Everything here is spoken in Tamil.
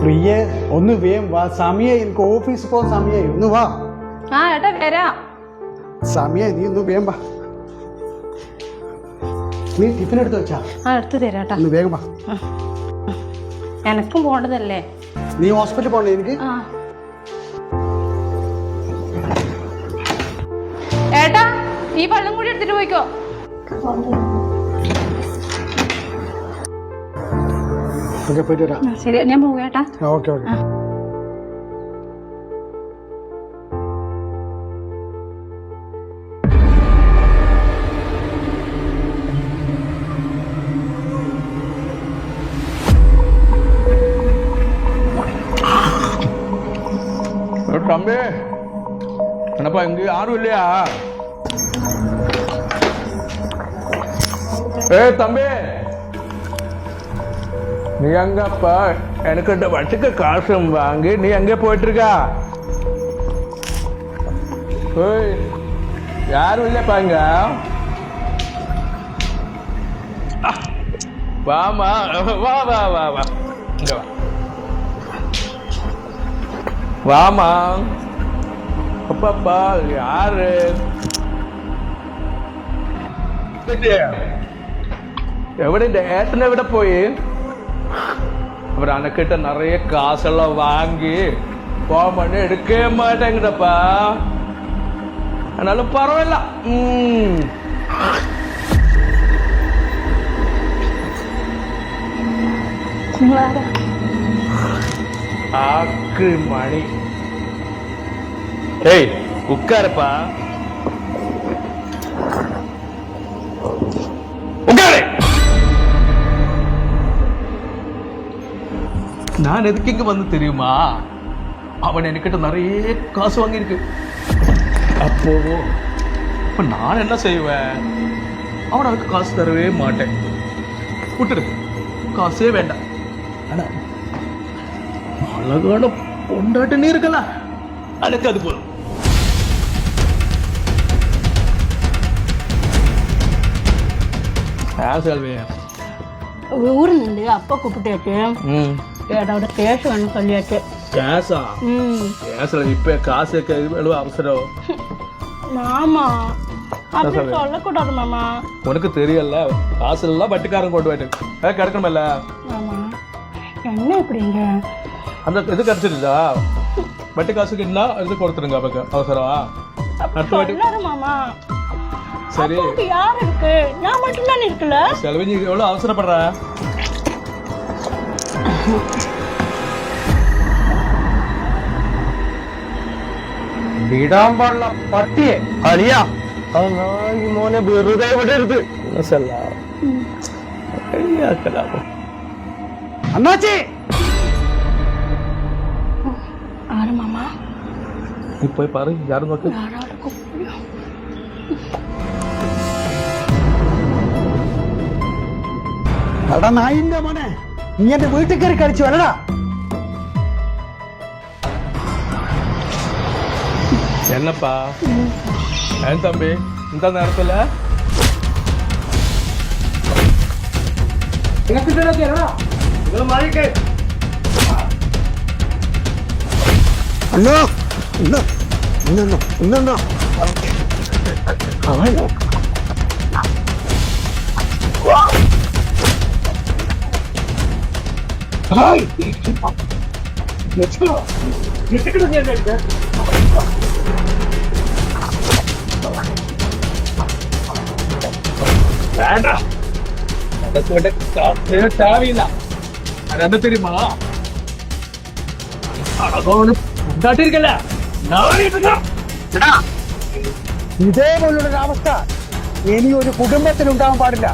പ്രിയ ഒന്ന് വേം വാ. സമയം എനിക്ക് ഓഫീസിൽ പോകാൻ സമയമായി. ഒന്ന് വാ. ആ ഏട്ടാ വരാം. സമയമായി, നീ ഒന്ന് വേം വാ. നീ ടിഫിൻ എടുത്ത് വെച്ചാ? ആ എടുത്ത് തരാട്ടാ. ഒന്ന് വേഗം വാ. എനക്കും പോണ്ടതല്ലേ. നീ ഹോസ്പിറ്റലിൽ പോകണ്ടേ എനിക്ക്? ഏട്ടാ ഈ വെള്ളം കൂടി എടുത്തിട്ട് പോയിക്കോ. പോയിട്ട് വരാം. ശരി ഞാൻ പോകേട്ടാ. Okay okay. தம்பி என்னப்பா இங்க யாரும் இல்லையா? ஏய் தம்பி, நீ எங்கப்பா? எனக்கு இந்த வட்டிக்கு காசு வாங்கி நீ எங்கே போயிட்டு இருக்கா? ஏய் யாரும் இல்லைப்பா இங்க. வாமா, வா வா வா வா, இங்க வா. வாமா. அப்பாப்பா யாரு? எവിടെ இந்த ஏத்தனை விட போய் அப்புறம் அனக்கிட்ட நிறைய காசெல்லாம் வாங்கி போமன்னு எடுக்கவே மாட்டேங்குதப்பா. அதனால பரவாயில்ல. ஆக்கு மணி. ஏய் உட்காருப்பா, உட்காரு. நான் எதுக்கு இங்க வந்து தெரியுமா? அவன் என்கிட்ட நிறைய காசு வாங்கியிருக்கு. அப்ப நான் என்ன செய்வேன்? அவன் அதுக்கு காசு தரவே மாட்டேன். விட்டுரு, காசே வேண்டாம். ஆனா அழகான பொண்டாட்டு நீ இருக்கலாம், அதுக்கு அது போதும். ஊர்ல இருந்து அப்பா கூப்பிட்டாச்சு. ஏடாவோட கேஷ் வேணும் சொல்லியாச்சு. கேஷா? கேஷ்ல இப்ப காசு எவ்வளவு அவசரம்? மாமா அப்படி சொல்லக்கூடாது மாமா. உனக்கு தெரியல, காசு எல்லாம் வட்டிக்காரன் கொண்டு போயிட்டு கிடைக்கணும்ல. மாமா என்ன இப்படிங்க? அந்த இது கிடைச்சிருச்சா? வட்டி காசுக்கு என்ன இது கொடுத்துருங்க அவருக்கு அவசரம். மாமா சரி யார் இருக்கு? நான் மட்டும் தான் இருக்குல்ல. செலவு நீ எவ்வளவு அவசரப்படுற? വിടാൻ പാടില്ല പട്ടിയെ. അളിയാ ഈ മോനെ വെറുതെ വിടരുത്. അണ്ണാച്ചി. ആര് മാമാ? നീ പോയി പറ, யாரும் നോക്ക്. എടാ നായിന്റെ മോനെ, നീ എന്റെ വീട്ടിൽ കയറി കളിച്ചു വരടാ. என்னப்பா ஏன் தம்பி இந்த நேரத்துல? അണ്ണോ ഇന്നോ ഇന്നോ ഇന്നോ അവൻ வேண்டாம், தேவையில்லை. அது என்ன தெரியுமா? ഉണ്ടാട്ടിരിക്കല്ല. ഇതേപോലുള്ളൊരു അവസ്ഥ ഇനി ഒരു കുടുംബത്തിൽ ഉണ്ടാവാൻ പാടില്ല.